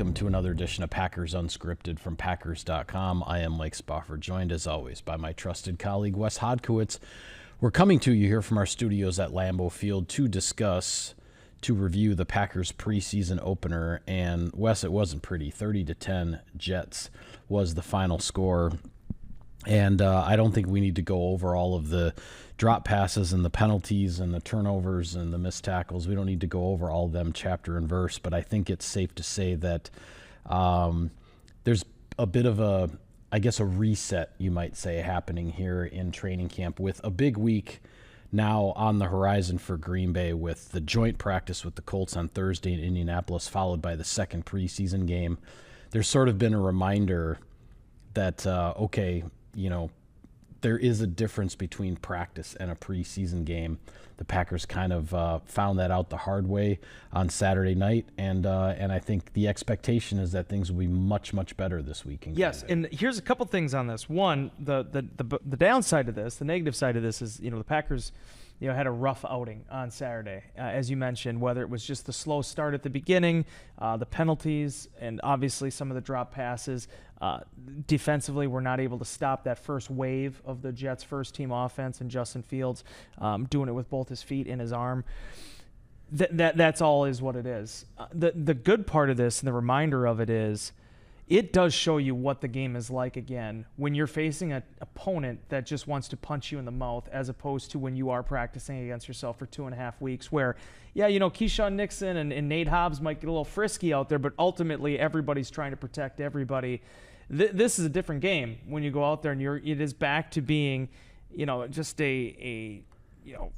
welcome to another edition of Packers Unscripted from Packers.com. I am Mike Spofford, joined as always by my trusted colleague Wes Hodkiewicz. We're coming to you here from our studios at Lambeau Field to review the Packers preseason opener. And Wes, it wasn't pretty. 30-10 Jets was the final score. And I don't think we need to go over all of the drop passes and the penalties and the turnovers and the missed tackles. We don't need to go over all of them chapter and verse, but I think it's safe to say that there's a bit of a reset, you might say, happening here in training camp with a big week now on the horizon for Green Bay with the joint practice with the Colts on Thursday in Indianapolis, followed by the second preseason game. There's sort of been a reminder that, there is a difference between practice and a preseason game. The Packers kind of found that out the hard way on Saturday night, and I think the expectation is that things will be much, much better this week. Yes, and here's a couple things on this. One, the downside of this, the negative side of this is, the Packers, had a rough outing on Saturday, as you mentioned, whether it was just the slow start at the beginning, the penalties, and obviously some of the drop passes. Defensively, we're not able to stop that first wave of the Jets' first-team offense, and Justin Fields doing it with both his feet and his arm. That's all is what it is. The good part of this and the reminder of it is it does show you what the game is like again when you're facing an opponent that just wants to punch you in the mouth, as opposed to when you are practicing against yourself for 2.5 weeks where, Keyshawn Nixon and Nate Hobbs might get a little frisky out there, but ultimately everybody's trying to protect everybody. This is a different game when you go out there and it is back to being, just a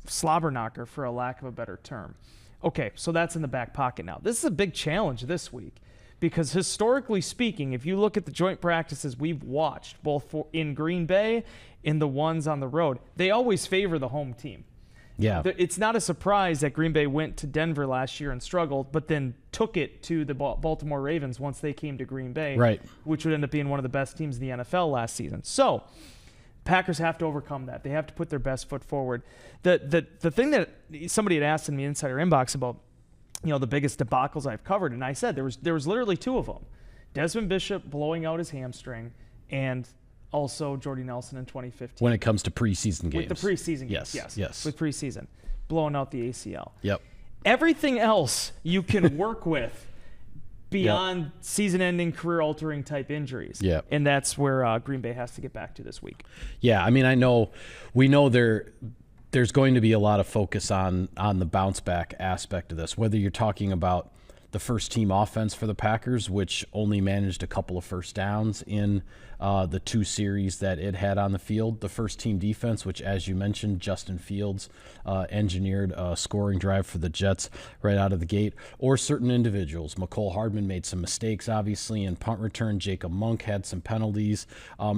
slobber knocker, for a lack of a better term. Okay, so that's in the back pocket now. This is a big challenge this week. Because historically speaking, if you look at the joint practices we've watched, both in Green Bay and the ones on the road, they always favor the home team. Yeah. It's not a surprise that Green Bay went to Denver last year and struggled, but then took it to the Baltimore Ravens once they came to Green Bay, right, which would end up being one of the best teams in the NFL last season. So Packers have to overcome that. They have to put their best foot forward. The thing that somebody had asked in the Insider Inbox about the biggest debacles I've covered, and I said there was literally two of them. Desmond Bishop blowing out his hamstring, and also Jordy Nelson in 2015. When it comes to preseason games. With the preseason games, yes. With preseason. Blowing out the ACL. Yep. Everything else you can work with beyond season-ending, career-altering type injuries. Yeah. And that's where Green Bay has to get back to this week. Yeah, we know there's going to be a lot of focus on the bounce back aspect of this, whether you're talking about the first team offense for the Packers, which only managed a couple of first downs in the two series that it had on the field, the first team defense, which, as you mentioned, Justin Fields engineered a scoring drive for the Jets right out of the gate, or certain individuals. Mecole Hardman made some mistakes, obviously, in punt return. Jacob Monk had some penalties.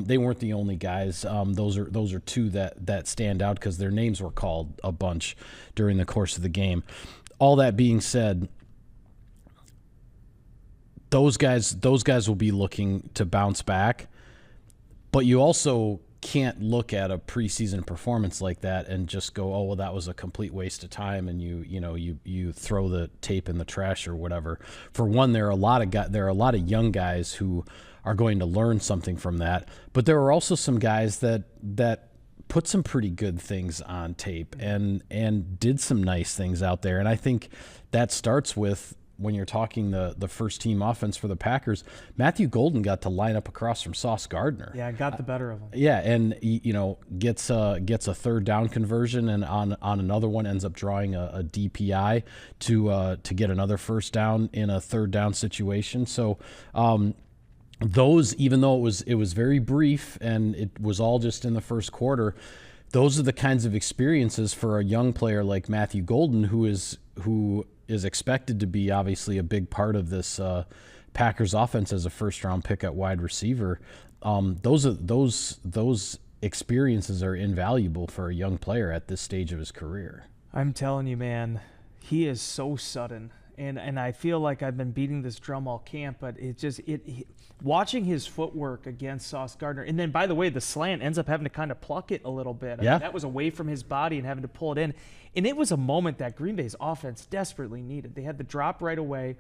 They weren't the only guys. Those are two that stand out because their names were called a bunch during the course of the game. All that being said, those guys will be looking to bounce back, but you also can't look at a preseason performance like that and just go, oh, well, that was a complete waste of time, and you throw the tape in the trash or whatever. For one, there are a lot of young guys who are going to learn something from that, but there are also some guys that put some pretty good things on tape and did some nice things out there, and I think that starts with, when you're talking the first team offense for the Packers, Matthew Golden got to line up across from Sauce Gardner. Yeah, got the better of him. Yeah, and gets a third down conversion, and on another one ends up drawing a DPI to get another first down in a third down situation. So those, even though it was very brief and it was all just in the first quarter, those are the kinds of experiences for a young player like Matthew Golden, who is expected to be obviously a big part of this Packers offense as a first-round pick at wide receiver. Those experiences are invaluable for a young player at this stage of his career. I'm telling you, man, he is so sudden. And I feel like I've been beating this drum all camp, but watching his footwork against Sauce Gardner, and then by the way, the slant ends up having to kind of pluck it a little bit. I mean, that was away from his body and having to pull it in, and it was a moment that Green Bay's offense desperately needed. They had the drop right away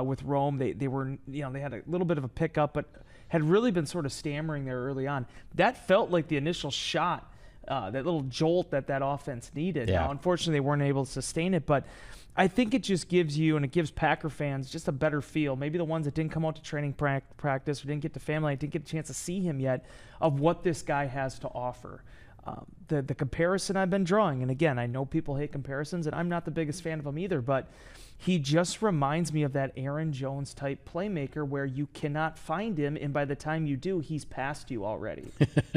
with Rome. They were, they had a little bit of a pickup, but had really been sort of stammering there early on. That felt like the initial shot, that little jolt that offense needed. Yeah. Now, unfortunately, they weren't able to sustain it, but I think it just gives you, and it gives Packer fans just a better feel, maybe the ones that didn't come out to training practice or didn't get to family, didn't get a chance to see him yet, of what this guy has to offer. The comparison I've been drawing, and again, I know people hate comparisons, and I'm not the biggest fan of them either, but he just reminds me of that Aaron Jones type playmaker where you cannot find him, and by the time you do, he's past you already.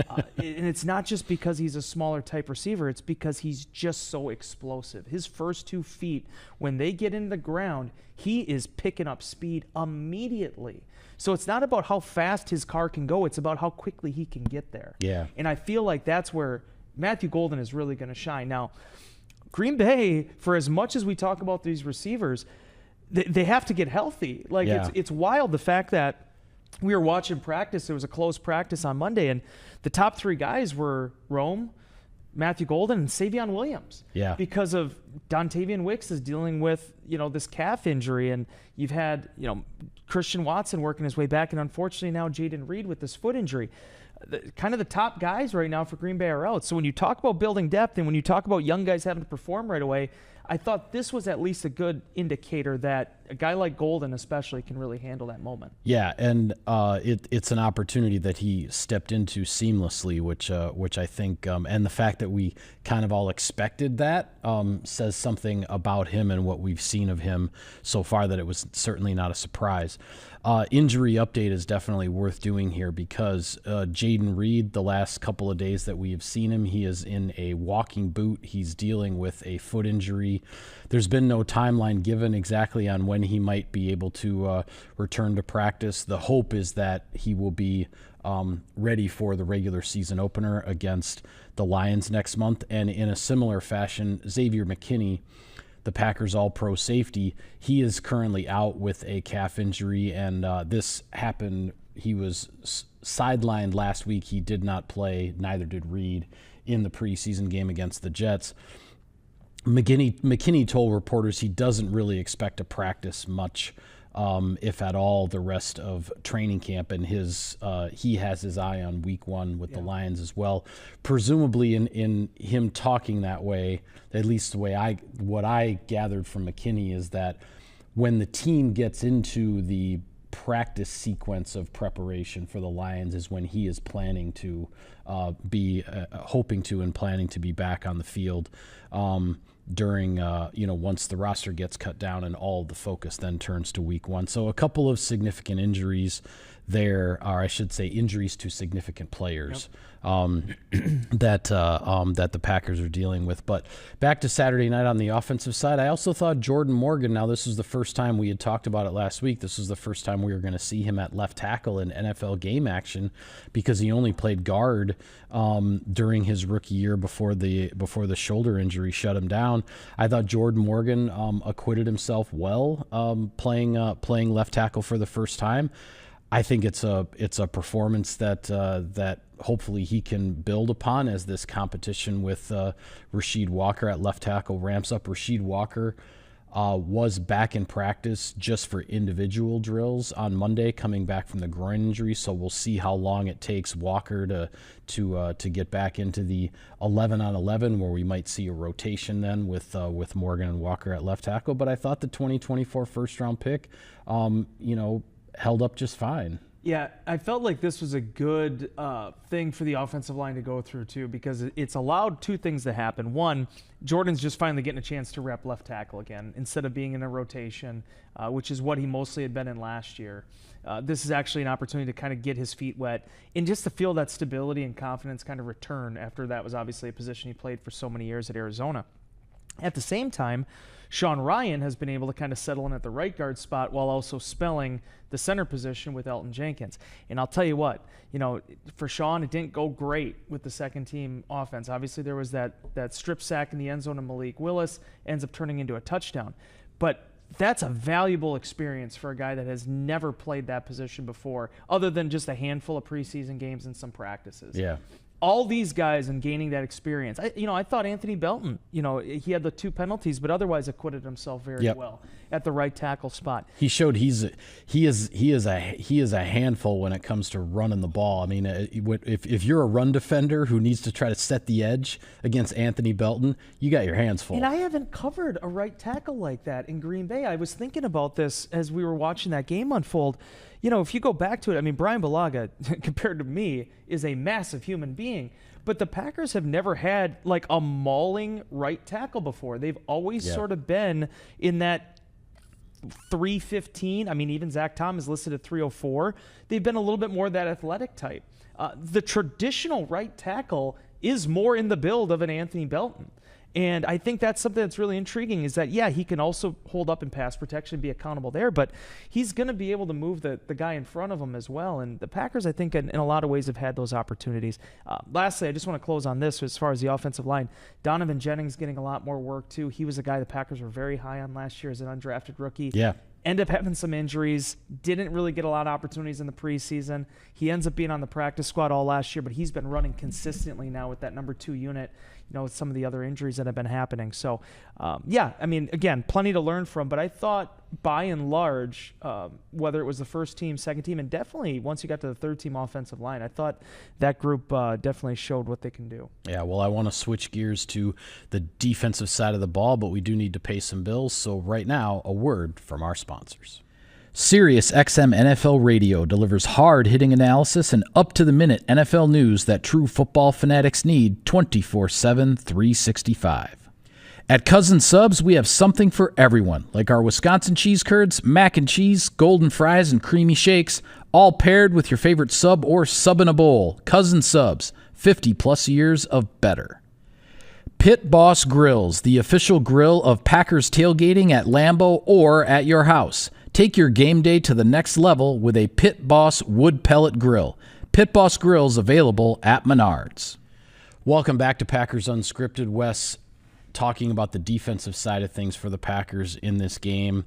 And it's not just because he's a smaller type receiver, it's because he's just so explosive. His first 2 feet, when they get into the ground, he is picking up speed immediately. So it's not about how fast his car can go, it's about how quickly he can get there. Yeah. And I feel like that's where Matthew Golden is really going to shine. Now, Green Bay, for as much as we talk about these receivers, they have to get healthy. Like, it's wild, the fact that we were watching practice. There was a close practice on Monday, and the top 3 guys were Rome, Matthew Golden, and Savion Williams. Yeah. Because of Dontavian Wicks is dealing with, this calf injury, and you've had, Christian Watson working his way back, and unfortunately now Jaden Reed with this foot injury. Kind of the top guys right now for Green Bay are out. So when you talk about building depth and when you talk about young guys having to perform right away, I thought this was at least a good indicator that a guy like Golden especially can really handle that moment. Yeah, and it's an opportunity that he stepped into seamlessly, which I think, and the fact that we kind of all expected that says something about him and what we've seen of him so far, that it was certainly not a surprise. Injury update is definitely worth doing here because Jaden Reed, the last couple of days that we have seen him, he is in a walking boot. He's dealing with a foot injury. There's been no timeline given exactly on when he might be able to return to practice. The hope is that he will be ready for the regular season opener against the Lions next month. And in a similar fashion, Xavier McKinney, the Packers all-pro safety, he is currently out with a calf injury, and this happened. He was sidelined last week. He did not play, neither did Reed, in the preseason game against the Jets. McKinney told reporters he doesn't really expect to practice much, if at all, the rest of training camp, and he has his eye on week 1 with the Lions as well. Presumably in him talking that way, at least the way what I gathered from McKinney is that when the team gets into the practice sequence of preparation for the Lions is when he is planning to be hoping to and planning to be back on the field during once the roster gets cut down and all the focus then turns to week 1. So a couple of significant injuries there, or I should say injuries to significant players. That the Packers are dealing with. But back to Saturday night on the offensive side, I also thought Jordan Morgan, now this was the first time, we had talked about it last week, this was the first time we were going to see him at left tackle in NFL game action because he only played guard during his rookie year before the shoulder injury shut him down. I thought Jordan Morgan acquitted himself well playing left tackle for the first time. I think it's a performance that hopefully he can build upon as this competition with Rasheed Walker at left tackle ramps up. Rasheed Walker was back in practice just for individual drills on Monday, coming back from the groin injury. So we'll see how long it takes Walker to get back into the 11-on-11, where we might see a rotation then with Morgan and Walker at left tackle. But I thought the 2024 first-round pick, held up just fine. Yeah, I felt like this was a good thing for the offensive line to go through, too, because it's allowed 2 things to happen. One, Jordan's just finally getting a chance to rep left tackle again instead of being in a rotation, which is what he mostly had been in last year. This is actually an opportunity to kind of get his feet wet and just to feel that stability and confidence kind of return after that was obviously a position he played for so many years at Arizona. At the same time, Sean Ryan has been able to kind of settle in at the right guard spot while also spelling the center position with Elton Jenkins. And I'll tell you what, for Sean, it didn't go great with the second team offense. Obviously, there was that strip sack in the end zone of Malik Willis, ends up turning into a touchdown. But that's a valuable experience for a guy that has never played that position before, other than just a handful of preseason games and some practices. Yeah. All these guys and gaining that experience. I thought Anthony Belton, he had the 2 penalties, but otherwise acquitted himself very well at the right tackle spot. He showed he is a handful when it comes to running the ball. I mean, if you're a run defender who needs to try to set the edge against Anthony Belton, you got your hands full. And I haven't covered a right tackle like that in Green Bay. I was thinking about this as we were watching that game unfold. If you go back to it, I mean, Brian Bulaga, compared to me, is a massive human being. But the Packers have never had like a mauling right tackle before. They've always sort of been in that 315. I mean, even Zach Tom is listed at 304. They've been a little bit more that athletic type. The traditional right tackle is more in the build of an Anthony Belton. And I think that's something that's really intriguing is that, he can also hold up in pass protection and be accountable there, but he's going to be able to move the guy in front of him as well. And the Packers, I think, in a lot of ways have had those opportunities. Lastly, I just want to close on this as far as the offensive line. Donovan Jennings getting a lot more work, too. He was a guy the Packers were very high on last year as an undrafted rookie. Yeah. Ended up having some injuries, didn't really get a lot of opportunities in the preseason. He ends up being on the practice squad all last year, but he's been running consistently now with that number 2 unit, with some of the other injuries that have been happening. So, I mean, again, plenty to learn from, but I thought by and large, whether it was the first team, second team, and definitely once you got to the third team offensive line, I thought that group definitely showed what they can do. Yeah, well, I want to switch gears to the defensive side of the ball, but we do need to pay some bills. So right now, a word from our sponsors. SiriusXM NFL Radio delivers hard-hitting analysis and up-to-the-minute NFL news that true football fanatics need 24/7, 365. At Cousin Subs, we have something for everyone, like our Wisconsin cheese curds, mac and cheese, golden fries, and creamy shakes, all paired with your favorite sub or sub in a bowl. Cousin Subs, 50-plus years of better. Pit Boss Grills, the official grill of Packers tailgating at Lambeau or at your house. Take your game day to the next level with a Pit Boss wood pellet grill. Pit Boss Grills available at Menards. Welcome back to Packers Unscripted. Wes, talking about the defensive side of things for the Packers in this game.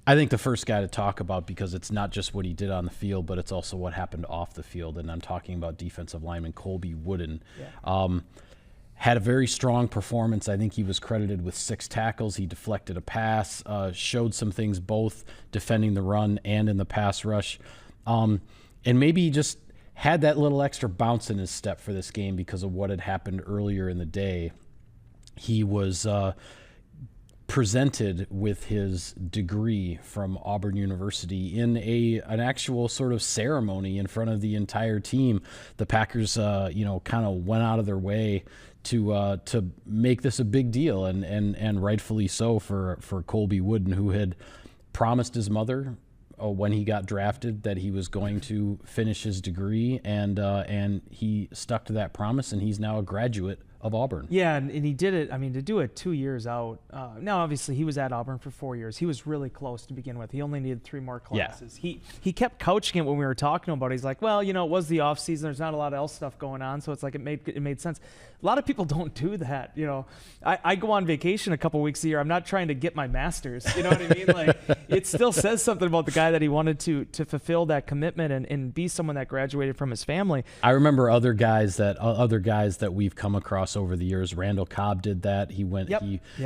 I think the first guy to talk about, because it's not just what he did on the field, but it's also what happened off the field, and I'm talking about defensive lineman Colby Wooden. Had a very strong performance. I think he was credited with 6 tackles. He deflected a pass, showed some things both defending the run and in the pass rush. And maybe he just had that little extra bounce in his step for this game because of what had happened earlier in the day. He was presented with his degree from Auburn University in an actual sort of ceremony in front of the entire team. The Packers, kind of went out of their way to make this a big deal, and rightfully so for Colby Wooden, who had promised his mother when he got drafted that he was going to finish his degree, and he stuck to that promise, and he's now a graduate of Auburn. Yeah, and he did it. I mean, to do it 2 years out. Now, obviously, he was at Auburn for 4 years. He was really close to begin with. He only needed 3 more classes. Yeah. He kept couching it when we were talking about it. He's like, well, it was the off season. There's not a lot of else stuff going on, so it's like it made sense. A lot of people don't do that. I go on vacation a couple weeks a year. I'm not trying to get my master's. You know what I mean? Like, it still says something about the guy that he wanted to fulfill that commitment and be someone that graduated from his family. I remember other guys that we've come across over the years. Randall Cobb did that. He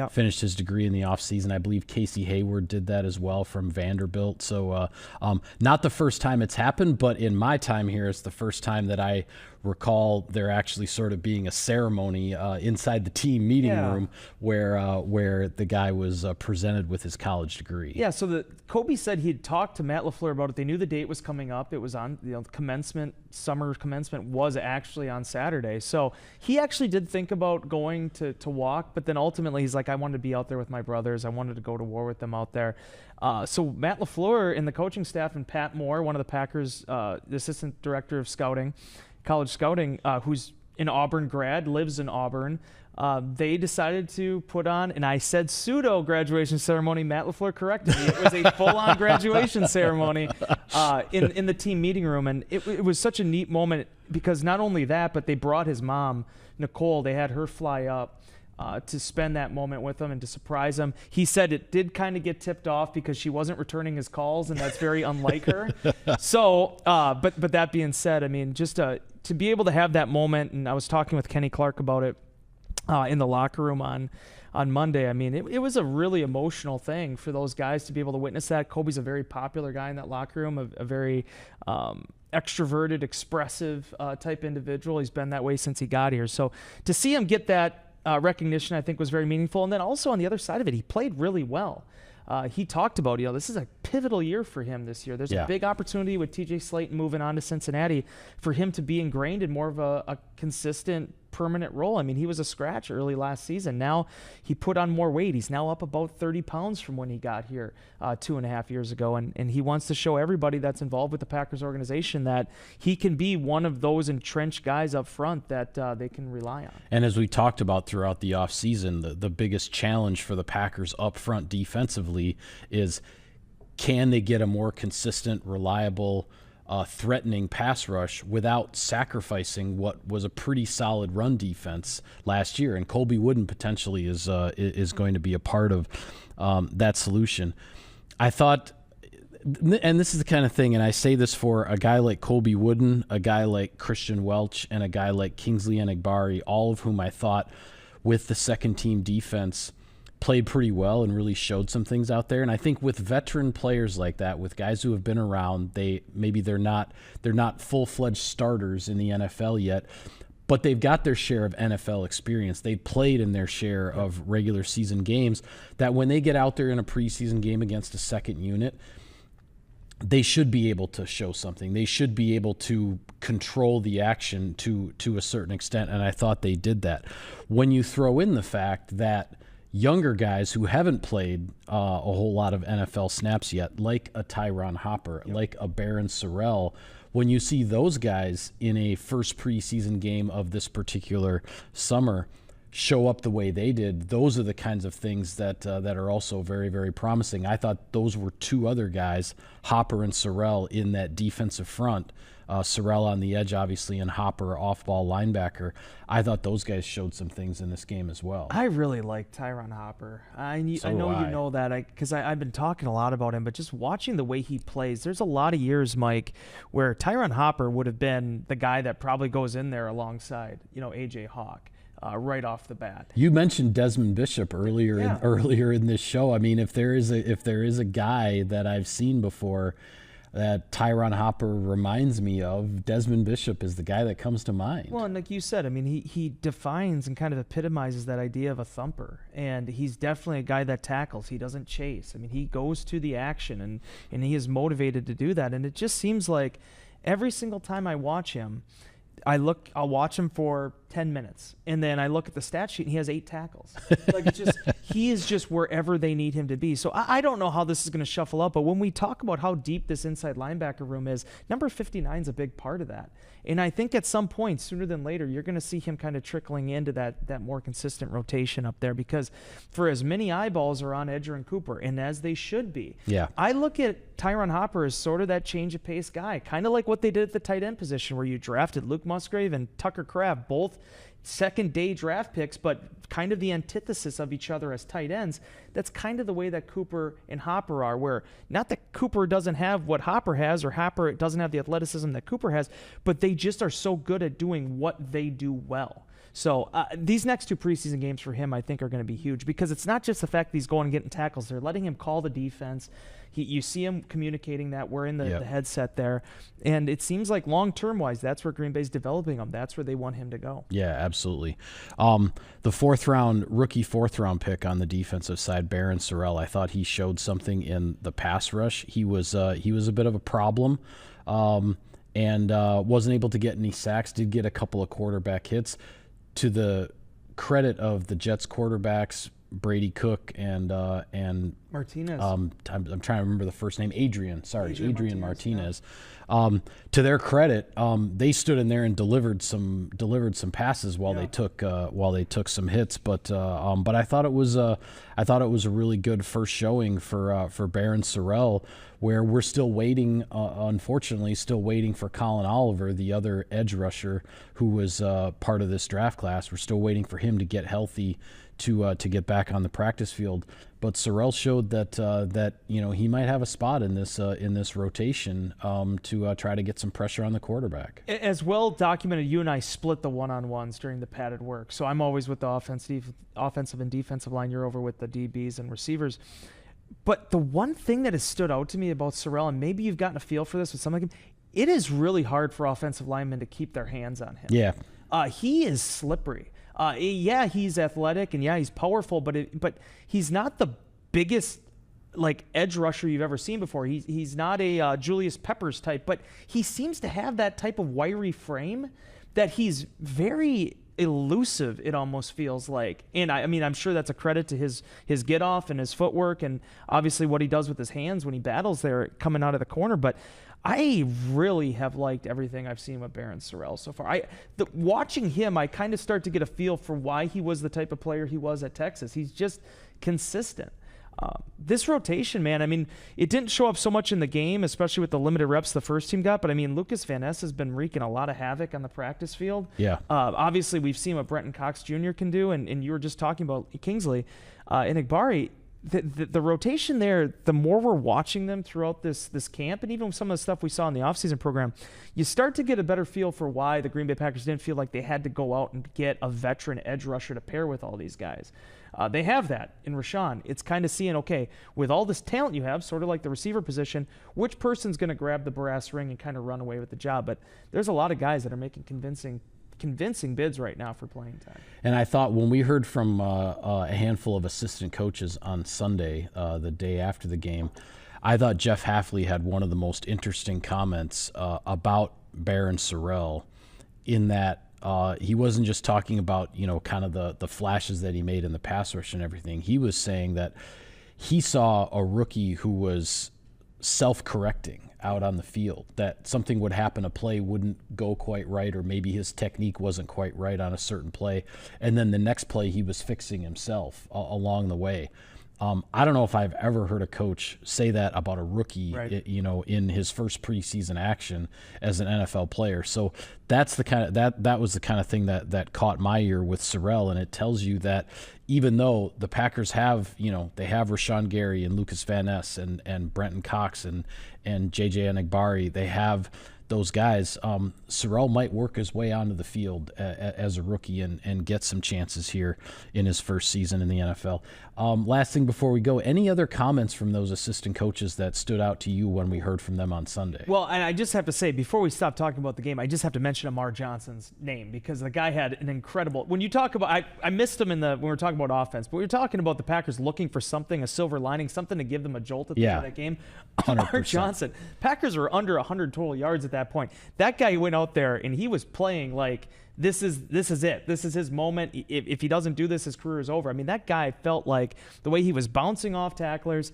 finished his degree in the offseason. I believe Casey Hayward did that as well from Vanderbilt. So not the first time it's happened, but in my time here, it's the first time that I recall there actually sort of being a ceremony inside the team meeting room where the guy was presented with his college degree. Yeah, so Kobe said he'd talked to Matt LaFleur about it. They knew the date was coming up. It was on, summer commencement was actually on Saturday. So he actually did think about going to walk, but then ultimately he's like, I wanted to be out there with my brothers. I wanted to go to war with them out there. So Matt LaFleur and the coaching staff and Pat Moore, one of the Packers, the assistant director of scouting, college scouting, who's an Auburn grad, lives in Auburn, they decided to put on, and I said pseudo graduation ceremony. Matt LaFleur corrected me. It was a full-on graduation ceremony in the team meeting room, and it was such a neat moment because not only that, but they brought his mom, Nicole. They had her fly up. to spend that moment with him and to surprise him. He said it did kind of get tipped off because she wasn't returning his calls, and that's very unlike her. So, but that being said, I mean, just to be able to have that moment, and I was talking with Kenny Clark about it in the locker room on Monday. I mean, it was a really emotional thing for those guys to be able to witness that. Kobe's a very popular guy in that locker room, a very extroverted, expressive type individual. He's been that way since he got here. So to see him get that recognition, I think, was very meaningful. And then also on the other side of it, he played really well. He talked about, this is a pivotal year for him this year. There's a big opportunity with TJ Slayton moving on to Cincinnati for him to be ingrained in more of a consistent, permanent role. I mean, he was a scratch early last season. Now he put on more weight. He's now up about 30 pounds from when he got here 2.5 years ago. And he wants to show everybody that's involved with the Packers organization that he can be one of those entrenched guys up front that they can rely on. And as we talked about throughout the offseason, the biggest challenge for the Packers up front defensively is, can they get a more consistent, reliable, threatening pass rush without sacrificing what was a pretty solid run defense last year? And Colby Wooden potentially is going to be a part of that solution. I thought, and this is the kind of thing, and I say this for a guy like Colby Wooden, a guy like Christian Welch, and a guy like Kingsley Enagbari, all of whom I thought with the second team defense played pretty well and really showed some things out there. And I think with veteran players like that, with guys who have been around, they're not full-fledged starters in the NFL yet, but they've got their share of NFL experience. They played in their share of regular season games, that when they get out there in a preseason game against a second unit, they should be able to show something. They should be able to control the action to a certain extent, and I thought they did that. When you throw in the fact that younger guys who haven't played a whole lot of NFL snaps yet, like a Tyron Hopper, like a Barryn Sorrell, when you see those guys in a first preseason game of this particular summer show up the way they did, those are the kinds of things that are also very, very promising. I thought those were two other guys, Hopper and Sorrell, in that defensive front. Sorrell on the edge, obviously, and Hopper off-ball linebacker. I thought those guys showed some things in this game as well. I really like Tyron Hopper. I know you know that because I've been talking a lot about him, but just watching the way he plays, there's a lot of years, Mike, where Tyron Hopper would have been the guy that probably goes in there alongside, A.J. Hawk. Right off the bat. You mentioned Desmond Bishop earlier in this show. I mean, if there is a guy that I've seen before that Tyron Hopper reminds me of, Desmond Bishop is the guy that comes to mind. Well, and like you said, I mean, he defines and kind of epitomizes that idea of a thumper, and he's definitely a guy that tackles. He doesn't chase. I mean, he goes to the action, and he is motivated to do that. And it just seems like every single time I watch him, I'll watch him for 10 minutes, and then I look at the stat sheet, and he has 8 tackles. Like, he is just wherever they need him to be. So I don't know how this is going to shuffle up, but when we talk about how deep this inside linebacker room is, number 59 is a big part of that. And I think at some point, sooner than later, you're going to see him kind of trickling into that more consistent rotation up there, because for as many eyeballs are on Edger and Cooper, and as they should be, I look at Tyron Hopper as sort of that change of pace guy, kind of like what they did at the tight end position, where you drafted Luke Musgrave and Tucker Kraft, both second-day draft picks, but kind of the antithesis of each other as tight ends. That's kind of the way that Cooper and Hopper are, where not that Cooper doesn't have what Hopper has, or Hopper doesn't have the athleticism that Cooper has, but they just are so good at doing what they do well. So these next 2 preseason games for him, I think, are going to be huge, because it's not just the fact that he's going and getting tackles. They're letting him call the defense. You see him communicating that. We're in the headset there. And it seems like long-term wise, that's where Green Bay's developing him. That's where they want him to go. Yeah, absolutely. The rookie fourth round pick on the defensive side, Barryn Sorrell, I thought he showed something in the pass rush. He was a bit of a problem. And wasn't able to get any sacks, did get a couple of quarterback hits. To the credit of the Jets quarterbacks, Brady Cook and Martinez. I'm trying to remember the first name. Adrian Martinez. Yeah. To their credit, they stood in there and delivered some passes while they took some hits. But I thought it was a really good first showing for Barryn Sorrell, where we're still waiting. Unfortunately, still waiting for Colin Oliver, the other edge rusher who was part of this draft class. We're still waiting for him to get healthy to get back on the practice field. But Sorrell showed that he might have a spot in this rotation to try to get some pressure on the quarterback. As well documented, you and I split the one-on-ones during the padded work. So I'm always with the offensive and defensive line. You're over with the DBs and receivers. But the one thing that has stood out to me about Sorrell, and maybe you've gotten a feel for this with some of them, it is really hard for offensive linemen to keep their hands on him. Yeah. He is slippery. Yeah, he's athletic, and yeah, he's powerful, but he's not the biggest edge rusher you've ever seen before. He's not a Julius Peppers type, but he seems to have that type of wiry frame that he's very elusive, it almost feels like. And I mean, I'm sure that's a credit to his get off and his footwork, and obviously what he does with his hands when he battles there coming out of the corner. But I really have liked everything I've seen with Barryn Sorrell so far. Watching him, I kind of start to get a feel for why he was the type of player he was at Texas. He's just consistent. This rotation, man, I mean, it didn't show up so much in the game, especially with the limited reps the first team got, but I mean, Lucas Van Ness has been wreaking a lot of havoc on the practice field. Yeah. Obviously, we've seen what Brenton Cox Jr. can do, and you were just talking about Kingsley and Igbari. The rotation there, the more we're watching them throughout this camp, and even some of the stuff we saw in the offseason program, you start to get a better feel for why the Green Bay Packers didn't feel like they had to go out and get a veteran edge rusher to pair with all these guys. They have that in Rashawn. It's kind of seeing, okay, with all this talent you have, sort of like the receiver position, which person's going to grab the brass ring and kind of run away with the job? But there's a lot of guys that are making convincing bids right now for playing time. And I thought when we heard from a handful of assistant coaches on Sunday, the day after the game, I thought Jeff Hafley had one of the most interesting comments about Barryn Sorrell, in that he wasn't just talking about, kind of the flashes that he made in the pass rush and everything. He was saying that he saw a rookie who was self-correcting out on the field, that something would happen, a play wouldn't go quite right, or maybe his technique wasn't quite right on a certain play, and then the next play he was fixing himself along the way. I don't know if I've ever heard a coach say that about a rookie, right, in his first preseason action as an NFL player. So that's the kind of that was the kind of thing that caught my ear with Sorrell, and it tells you that even though the Packers have, they have Rashawn Gary and Lucas Van Ness and Brenton Cox and JJ Enagbari, they have those guys. Sorrell might work his way onto the field as a rookie and get some chances here in his first season in the NFL. Last thing before we go, any other comments from those assistant coaches that stood out to you when we heard from them on Sunday? Well, and I just have to say, before we stop talking about the game, I just have to mention Amar Johnson's name, because the guy had an incredible, when you talk about, I missed him when we were talking about offense, but we were talking about the Packers looking for something, a silver lining, something to give them a jolt at the end of that game. 100%. Amar Johnson, Packers are under 100 total yards at that point. That guy went out there and he was playing like, this is it. This is his moment. If he doesn't do this, his career is over. I mean, that guy felt like the way he was bouncing off tacklers.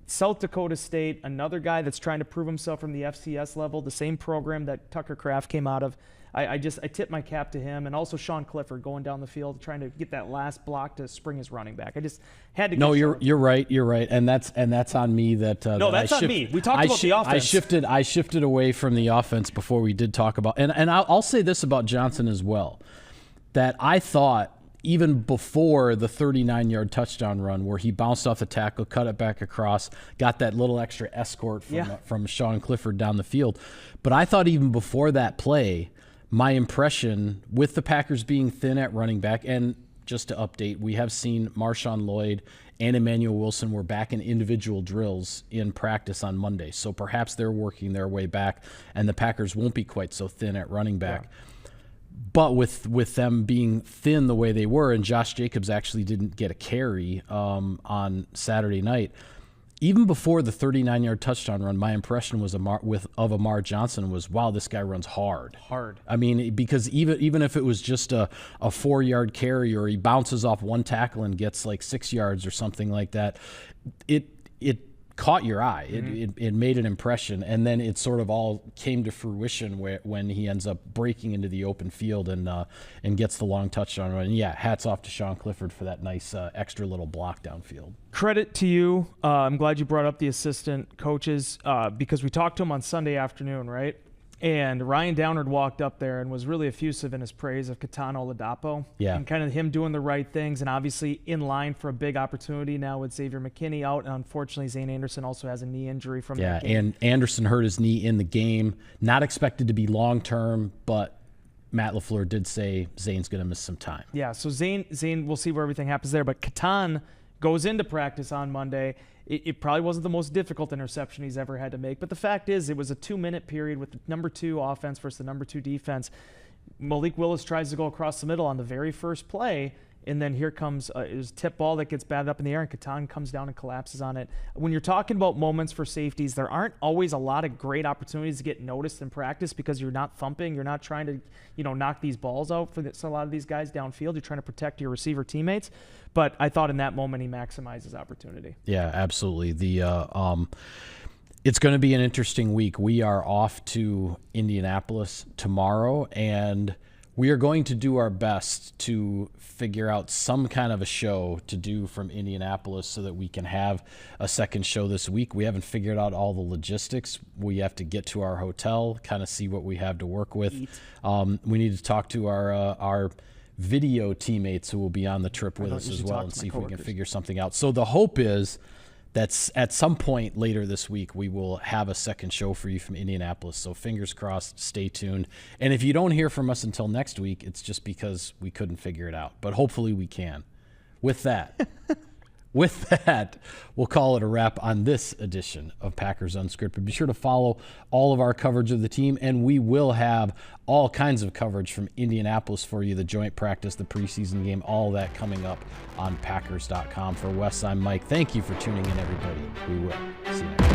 South Dakota State, another guy that's trying to prove himself from the FCS level, the same program that Tucker Kraft came out of. I tip my cap to him, and also Sean Clifford going down the field trying to get that last block to spring his running back. I just had to. No, you're right, and that's on me. That's on me. We talked about the offense. I shifted away from the offense before we did talk about, and I'll say this about Johnson as well, that I thought even before the 39-yard touchdown run where he bounced off the tackle, cut it back across, got that little extra escort from Sean Clifford down the field, but I thought even before that play, my impression with the Packers being thin at running back, and just to update, we have seen Marshawn Lloyd and Emmanuel Wilson were back in individual drills in practice on Monday. So perhaps they're working their way back, and the Packers won't be quite so thin at running back. Yeah. But with them being thin the way they were, and Josh Jacobs actually didn't get a carry on Saturday night, even before the 39-yard touchdown run, my impression was of Amar Johnson was, wow, this guy runs hard. I mean, because even if it was just a 4-yard carry, or he bounces off one tackle and gets like 6 yards or something like that, it caught your eye. It made an impression, and then it sort of all came to fruition when he ends up breaking into the open field and gets the long touchdown run. And yeah, hats off to Sean Clifford for that nice extra little block downfield. Credit to you. I'm glad you brought up the assistant coaches because we talked to him on Sunday afternoon, right? And Ryan Downard walked up there and was really effusive in his praise of Ketan Oladapo. Yeah. And kind of him doing the right things and obviously in line for a big opportunity now with Xavier McKinney out. And unfortunately, Zane Anderson also has a knee injury from that game. And Anderson hurt his knee in the game. Not expected to be long-term, but Matt LaFleur did say Zane's going to miss some time. Yeah, so Zane, we'll see where everything happens there. But Ketan goes into practice on Monday. It probably wasn't the most difficult interception he's ever had to make. But the fact is, it was a 2-minute period with the number 2 offense versus the number 2 defense. Malik Willis tries to go across the middle on the very first play, and then here comes a tip ball that gets batted up in the air, and Ketan comes down and collapses on it. When you're talking about moments for safeties, there aren't always a lot of great opportunities to get noticed in practice because you're not thumping. You're not trying to, knock these balls out for a lot of these guys downfield. You're trying to protect your receiver teammates. But I thought in that moment he maximized his opportunity. Yeah, absolutely. It's going to be an interesting week. We are off to Indianapolis tomorrow, and we are going to do our best to figure out some kind of a show to do from Indianapolis so that we can have a second show this week. We haven't figured out all the logistics. We have to get to our hotel, kind of see what we have to work with. We need to talk to our video teammates who will be on the trip with us as well and see if we can figure something out. So the hope is that at some point later this week, we will have a second show for you from Indianapolis. So fingers crossed, stay tuned. And if you don't hear from us until next week, it's just because we couldn't figure it out. But hopefully we can. With that, we'll call it a wrap on this edition of Packers Unscripted. Be sure to follow all of our coverage of the team, and we will have all kinds of coverage from Indianapolis for you, the joint practice, the preseason game, all that coming up on Packers.com. For Wes, I'm Mike. Thank you for tuning in, everybody. We will see you next time.